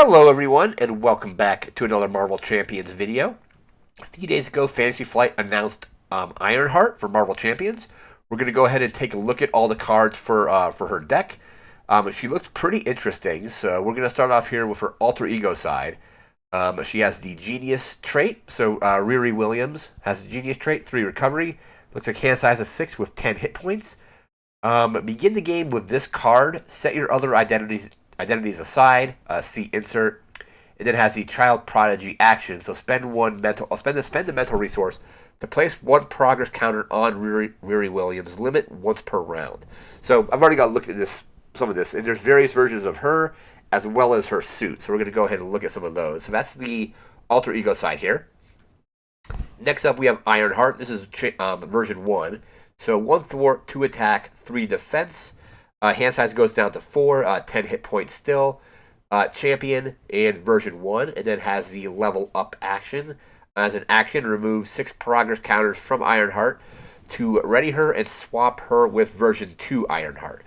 Hello everyone, and welcome back to another Marvel Champions video. A few days ago, Fantasy Flight announced Ironheart for Marvel Champions. We're going to go ahead and take a look at all the cards for her deck. She looks pretty interesting, so we're going to start off here with her alter ego side. She has the Genius trait, so Riri Williams has the Genius trait, 3 recovery. Looks like hand size of 6 with 10 hit points. Begin the game with this card. Set your other identities aside. See insert. It then has the Child Prodigy action. So spend a mental resource to place 1 progress counter on Riri Williams. Limit once per round. So I've already got looked at some of this, and there's various versions of her as well as her suit. So we're going to go ahead and look at some of those. So that's the alter ego side here. Next up, we have Ironheart. This is version 1. So 1 thwart, 2 attack, 3 defense. Hand size goes down to 4, 10 hit points still. Champion and version 1, and then has the level up action. As an action, remove 6 progress counters from Ironheart to ready her and swap her with version 2 Ironheart.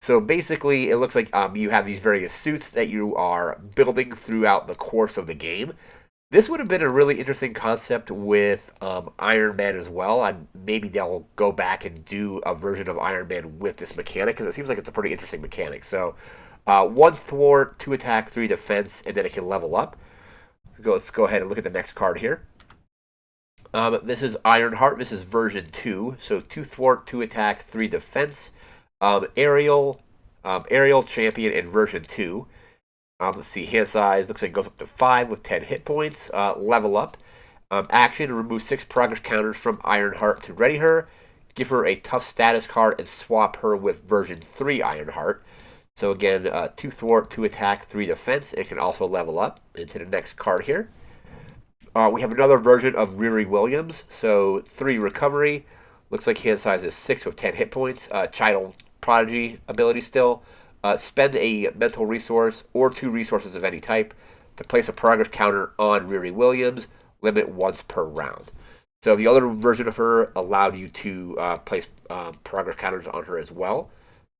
So basically, it looks like you have these various suits that you are building throughout the course of the game. This would have been a really interesting concept with Iron Man as well. Maybe they'll go back and do a version of Iron Man with this mechanic, because it seems like it's a pretty interesting mechanic. So 1 thwart, 2 attack, 3 defense, and then it can level up. Let's go ahead and look at the next card here. This is Ironheart. This is version 2. So 2 thwart, 2 attack, 3 defense. Aerial champion in version 2. Let's see, hand size looks like it goes up to 5 with 10 hit points. Level up. Action, remove 6 progress counters from Ironheart to ready her. Give her a tough status card and swap her with version 3 Ironheart. So again, 2 thwart, 2 attack, 3 defense. It can also level up into the next card here. We have another version of Riri Williams. So 3 recovery. Looks like hand size is 6 with 10 hit points. Child Prodigy ability still. Spend a mental resource or 2 resources of any type to place a progress counter on Riri Williams. Limit once per round. So the other version of her allowed you to place progress counters on her as well.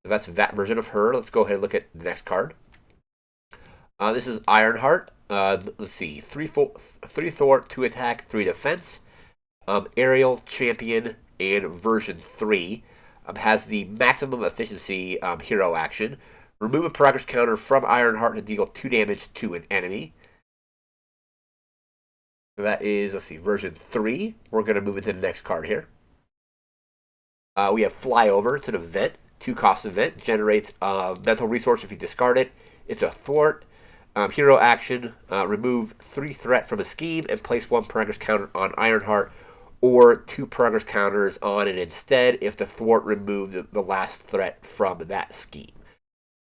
So that's that version of her. Let's go ahead and look at the next card. This is Ironheart. Let's see. 3 thwart, 2 attack, 3 defense. Aerial champion and version 3. Has the maximum efficiency hero action. Remove a progress counter from Ironheart to deal 2 damage to an enemy. So that is, let's see, version 3. We're going to move into the next card here. We have Flyover. It's an event. 2-cost event. Generates mental resource if you discard it. It's a thwart. Hero action. Remove 3 threat from a scheme and place 1 progress counter on Ironheart, or 2 progress counters on it instead if the thwart removed the last threat from that scheme.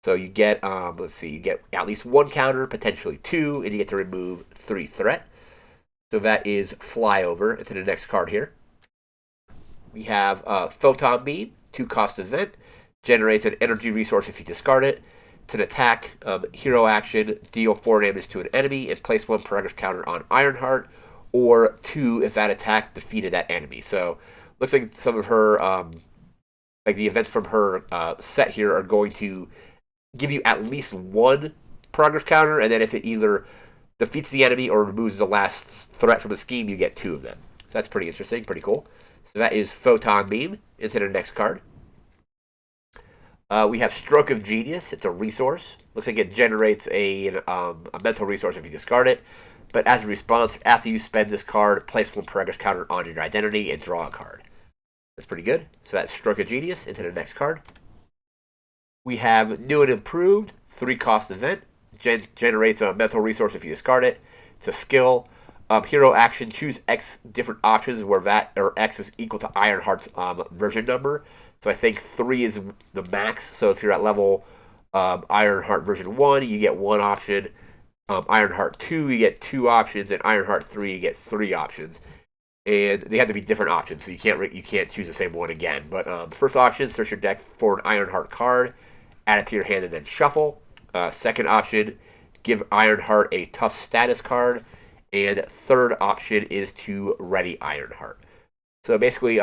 So you get, you get at least 1 counter, potentially 2, and you get to remove 3 threat. So that is Flyover. Into the next card here. We have Photon Beam, 2-cost event. Generates an energy resource if you discard it. It's an attack, hero action, deal 4 damage to an enemy, and place 1 progress counter on Ironheart, or 2 if that attack defeated that enemy. So looks like some of her, like the events from her set here are going to give you at least 1 progress counter, and then if it either defeats the enemy or removes the last threat from the scheme, you get 2 of them. So that's pretty interesting, pretty cool. So that is Photon Beam. Into the next card. We have Stroke of Genius. It's a resource. Looks like it generates a mental resource if you discard it. But as a response, after you spend this card, place 1 progress counter on your identity and draw a card. That's pretty good. So that's Stroke of Genius. Into the next card. We have New and Improved, 3-cost event. Generates a mental resource if you discard it. It's a skill. Hero action, choose X different options where that or X is equal to Ironheart's version number. So I think 3 is the max. So if you're at level Ironheart version 1, you get 1 option. Ironheart 2, you get 2 options, and Ironheart 3, you get 3 options. And they have to be different options, so you can't choose the same one again. But first option, search your deck for an Ironheart card, add it to your hand, and then shuffle. Second option, give Ironheart a tough status card. And third option is to ready Ironheart. So basically,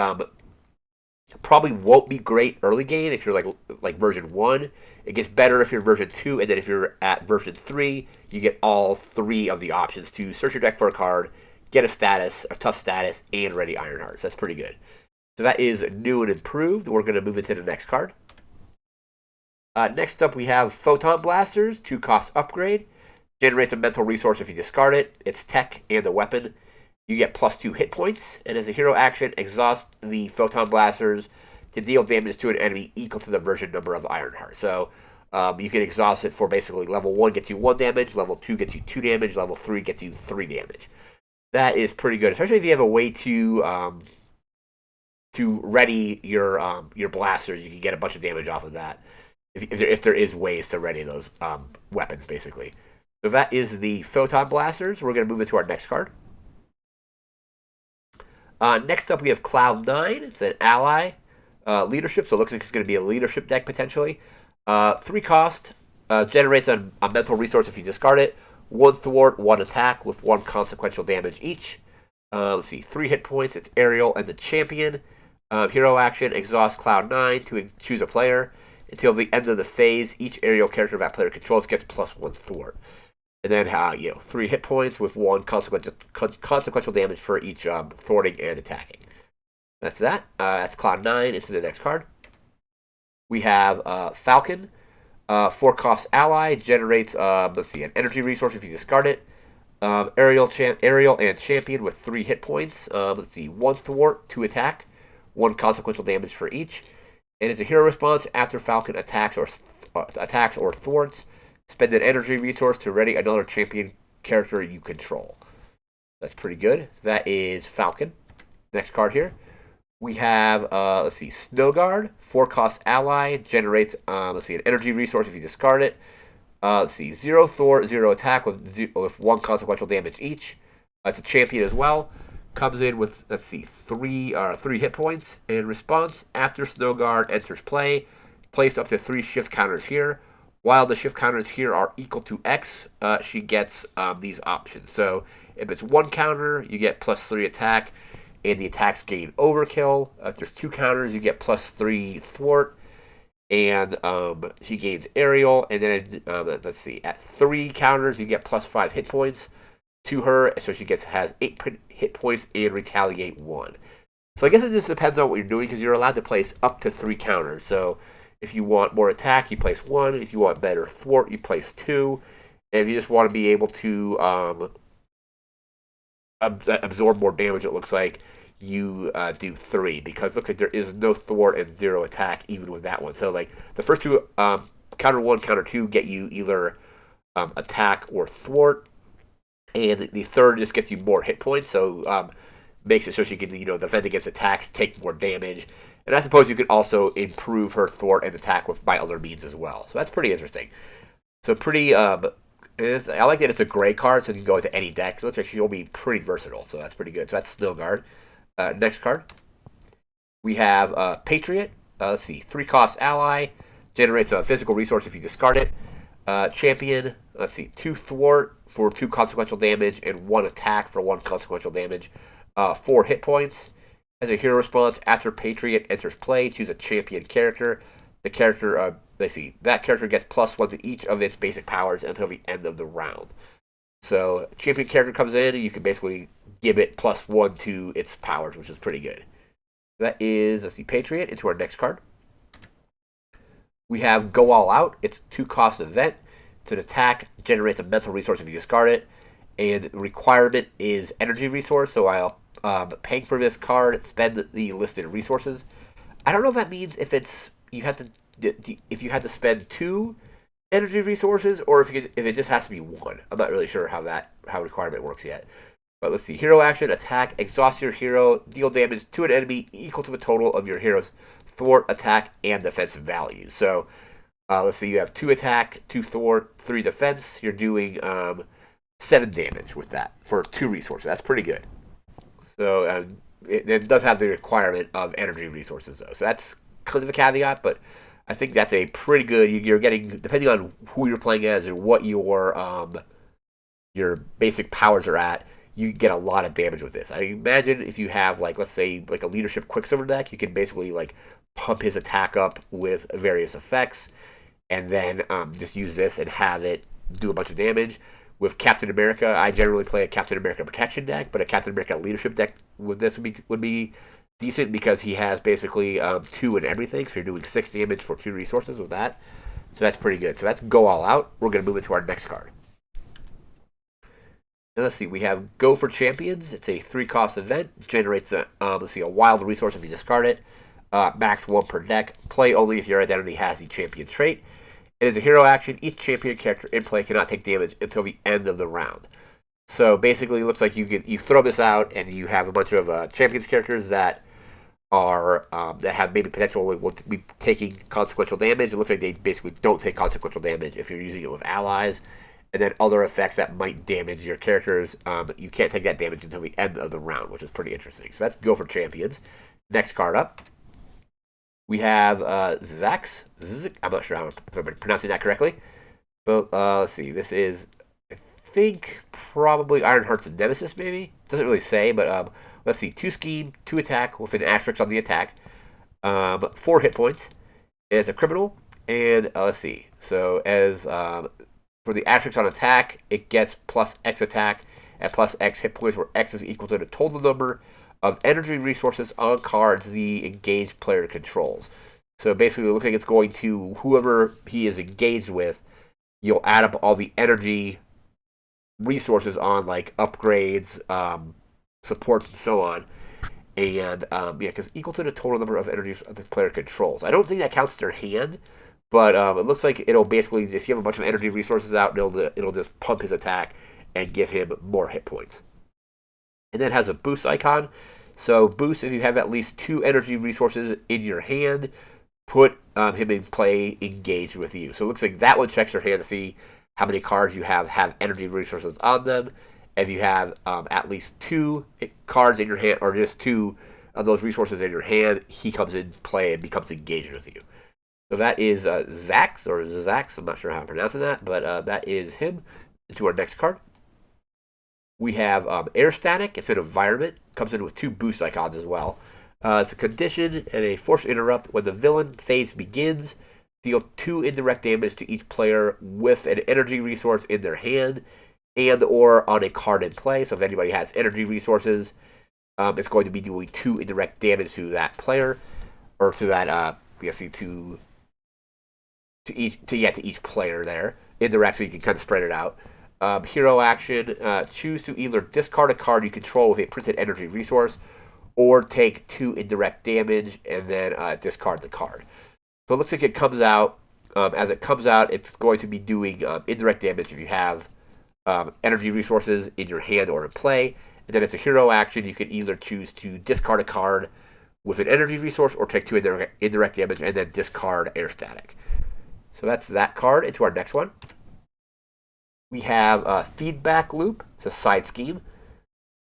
Probably won't be great early game if you're like version 1. It gets better if you're version 2, and then if you're at version 3, you get all 3 of the options to search your deck for a card, get a status, a tough status, and ready Ironheart. So that's pretty good. So that is new and improved. We're going to move into the next card. Next up, we have Photon Blasters, 2-cost upgrade. Generates a mental resource if you discard it. It's tech and a weapon. You get +2 hit points, and as a hero action, exhaust the Photon Blasters to deal damage to an enemy equal to the version number of Ironheart. So you can exhaust it for basically level 1 gets you 1 damage, level 2 gets you 2 damage, level 3 gets you 3 damage. That is pretty good, especially if you have a way to ready your blasters. You can get a bunch of damage off of that if there is ways to ready those weapons, basically. So that is the Photon Blasters. We're going to move into our next card. Next up, we have Cloud9. It's an ally leadership, so it looks like it's going to be a leadership deck potentially. 3 cost, generates a mental resource if you discard it. 1 thwart, 1 attack with 1 consequential damage each. Let's see, 3 hit points. It's Aerial and the champion. Hero action, exhaust Cloud9 to choose a player. Until the end of the phase, each aerial character that player controls gets +1 thwart. And then 3 hit points with 1 consequential damage for each thwarting and attacking. That's that. That's Cloud9. Into the next card. We have Falcon. 4-cost ally. Generates an energy resource if you discard it. Aerial and champion with 3 hit points. 1 thwart, 2 attack, 1 consequential damage for each. And it's a hero response after Falcon attacks or thwarts. Spend an energy resource to ready another champion character you control. That's pretty good. That is Falcon. Next card here. We have, Snowguard. 4-cost ally. Generates, an energy resource if you discard it. 0 thwart, 0 attack with 1 consequential damage each. It's a champion as well. Comes in with, 3 hit points. In response, after Snowguard enters play, place up to 3 shift counters here. While the shift counters here are equal to X, she gets these options. So if it's 1 counter, you get +3 attack, and the attacks gain overkill. If there's 2 counters, you get +3 thwart, and she gains aerial. And then, at 3 counters, you get +5 hit points to her, so she has 8 hit points and retaliate 1. So I guess it just depends on what you're doing, because you're allowed to place up to 3 counters. So if you want more attack, you place 1. If you want better thwart, you place 2. And if you just want to be able to absorb more damage, it looks like you do 3, because it looks like there is no thwart and 0 attack even with that one. So like the first 2, counter 1, counter 2, get you either attack or thwart. And the third just gets you more hit points, so makes it so she can, defend against attacks, take more damage. And I suppose you can also improve her thwart and attack by other means as well. So that's pretty interesting. So pretty, I like that it's a gray card, so you can go into any deck. So it looks like she'll be pretty versatile, so that's pretty good. So that's Snowguard. Next card. We have Patriot. 3-cost ally. Generates a physical resource if you discard it. Champion. 2 thwart for 2 consequential damage and 1 attack for 1 consequential damage. 4 hit points. As a hero response, after Patriot enters play, choose a champion character. The character, that character gets +1 to each of its basic powers until the end of the round. So, champion character comes in, and you can basically give it +1 to its powers, which is pretty good. That is, Patriot. Into our next card. We have Go All Out. It's 2-cost event. It's an attack, generates a mental resource if you discard it, and the requirement is energy resource, so I'll paying for this card, spend the listed resources. I don't know if that means if you had to spend 2 energy resources, or if it just has to be 1. I'm not really sure how requirement works yet. But let's see. Hero action, attack, exhaust your hero, deal damage to an enemy equal to the total of your hero's thwart, attack, and defense values. So let's see. You have 2 attack, 2 thwart, 3 defense. You're doing 7 damage with that for 2 resources. That's pretty good. So it does have the requirement of energy resources, though. So that's kind of a caveat, but I think that's a pretty good. You're getting, depending on who you're playing as and what your basic powers are at, you get a lot of damage with this. I imagine if you have, like, let's say, like a leadership Quicksilver deck, you can basically, like, pump his attack up with various effects, and then just use this and have it do a bunch of damage. With Captain America, I generally play a Captain America Protection deck, but a Captain America Leadership deck with this would be decent because he has basically 2 in everything, so you're doing 6 damage for 2 resources with that. So that's pretty good. So that's Go All Out. We're going to move into our next card. And let's see, we have Go for Champions. It's a 3-cost event. Generates a wild resource if you discard it. Max 1 per deck. Play only if your identity has the champion trait. It is a hero action. Each champion character in play cannot take damage until the end of the round. So basically, it looks like you throw this out, and you have a bunch of champions characters that are that have maybe potential will be taking consequential damage. It looks like they basically don't take consequential damage if you're using it with allies. And then other effects that might damage your characters, you can't take that damage until the end of the round, which is pretty interesting. So that's Go for Champions. Next card up, we have Zax. I'm not sure if I'm pronouncing that correctly. But let's see. This is, I think, probably Ironheart's nemesis, maybe? Doesn't really say, but let's see. 2 scheme, 2 attack with an asterisk on the attack. 4 hit points. It's a criminal. And let's see. So as for the asterisk on attack, it gets plus X attack and plus X hit points, where X is equal to the total number of energy resources on cards the engaged player controls. So basically, it looks like it's going to whoever he is engaged with, you'll add up all the energy resources on, like upgrades, supports, and so on. And because equal to the total number of energies the player controls. I don't think that counts their hand, but it looks like it'll basically, if you have a bunch of energy resources out, it'll just pump his attack and give him more hit points. And then it has a boost icon. So boost if you have at least 2 energy resources in your hand, put him in play engaged with you. So it looks like that one checks your hand to see how many cards you have energy resources on them. If you have at least 2 cards in your hand, or just 2 of those resources in your hand, he comes in play and becomes engaged with you. So that is Zax, or Zax. I'm not sure how I'm pronouncing that, but that is him. To our next card, we have Air Static. It's an environment. Comes in with 2 boost icons as well. It's a condition and a force interrupt. When the villain phase begins, deal 2 indirect damage to each player with an energy resource in their hand and or on a card in play. So if anybody has energy resources, it's going to be doing 2 indirect damage to that player, or to that to each player there. Indirect, so you can kind of spread it out. Hero action, choose to either discard a card you control with a printed energy resource, or take 2 indirect damage and then discard the card. So it looks like it comes out, as it comes out, it's going to be doing indirect damage if you have energy resources in your hand or in play. And then it's a hero action. You can either choose to discard a card with an energy resource or take 2 indirect damage and then discard Air Static. So that's that card. Into our next one, we have a Feedback Loop. It's a side scheme.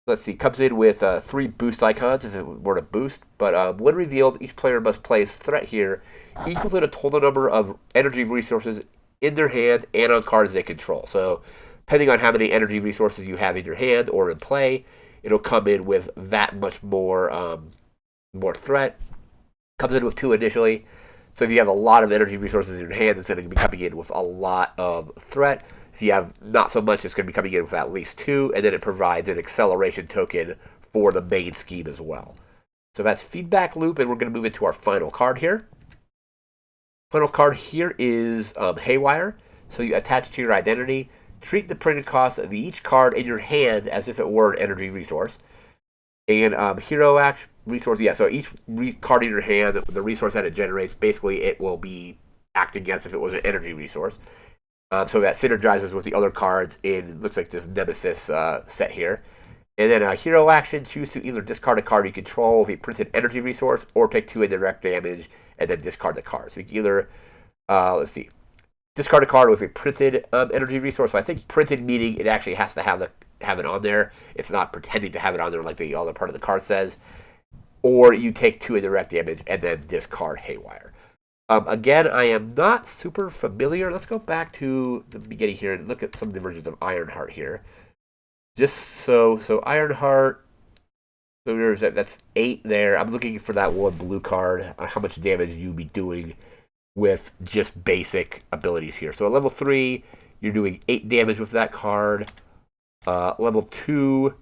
Let's see, comes in with 3 boost icons if it were to boost. But when revealed, each player must place threat here equal to the total number of energy resources in their hand and on cards they control. So depending on how many energy resources you have in your hand or in play, it'll come in with that much more threat. Comes in with 2 initially. So if you have a lot of energy resources in your hand, it's going to be coming in with a lot of threat. If you have not so much, it's going to be coming in with at least 2, and then it provides an acceleration token for the main scheme as well. So that's Feedback Loop, and we're going to move into our final card here. Final card here is Haywire. So you attach to your identity. Treat the printed cost of each card in your hand as if it were an energy resource. And hero action resource, so each card in your hand, the resource that it generates, basically it will be acting as if it was an energy resource. So that synergizes with the other cards in, looks like this Nemesis set here. And then a hero action, choose to either discard a card you control with a printed energy resource or take 2 indirect damage and then discard the card. So you can either, discard a card with a printed energy resource. So I think printed meaning it actually has to have it on there. It's not pretending to have it on there like the other part of the card says. Or you take 2 indirect damage and then discard Haywire. Again, I am not super familiar. Let's go back to the beginning here and look at some of the versions of Ironheart here. just so Ironheart. So that's 8 there. I'm looking for that one blue card. How much damage you'd be doing with just basic abilities here. So at level 3, you're doing 8 damage with that card. Level 2,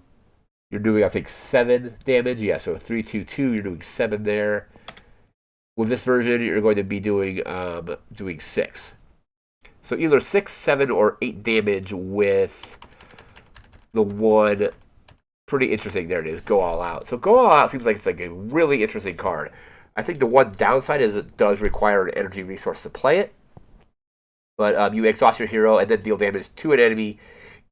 you're doing, I think, 7 damage. Yeah, so 3, 2, 2, you're doing 7 there. With this version, you're going to be doing 6. So either 6, 7, or 8 damage with the one. Pretty interesting. There it is. Go All Out. So Go All Out seems like it's like a really interesting card. I think the one downside is it does require an energy resource to play it. But you exhaust your hero and then deal damage to an enemy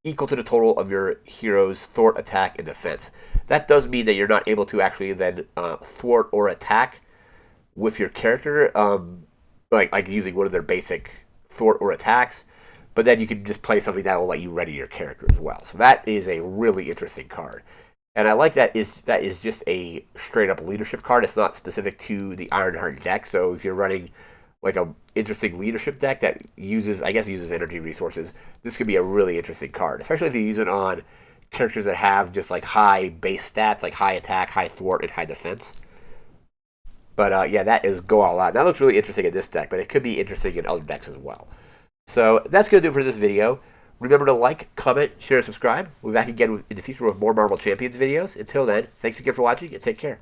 equal to the total of your hero's thwart, attack, and defense. That does mean that you're not able to actually then thwart or attack with your character, like using one of their basic thwart or attacks. But then you can just play something that will let you ready your character as well. So that is a really interesting card. And I like that is just a straight up leadership card. It's not specific to the Ironheart deck. So if you're running like a interesting leadership deck that uses energy resources, this could be a really interesting card. Especially if you use it on characters that have just like high base stats, like high attack, high thwart, and high defense. But yeah, that is Go All Out. That looks really interesting in this deck, but it could be interesting in other decks as well. So that's going to do it for this video. Remember to like, comment, share, and subscribe. We'll be back again in the future with more Marvel Champions videos. Until then, thanks again for watching, and take care.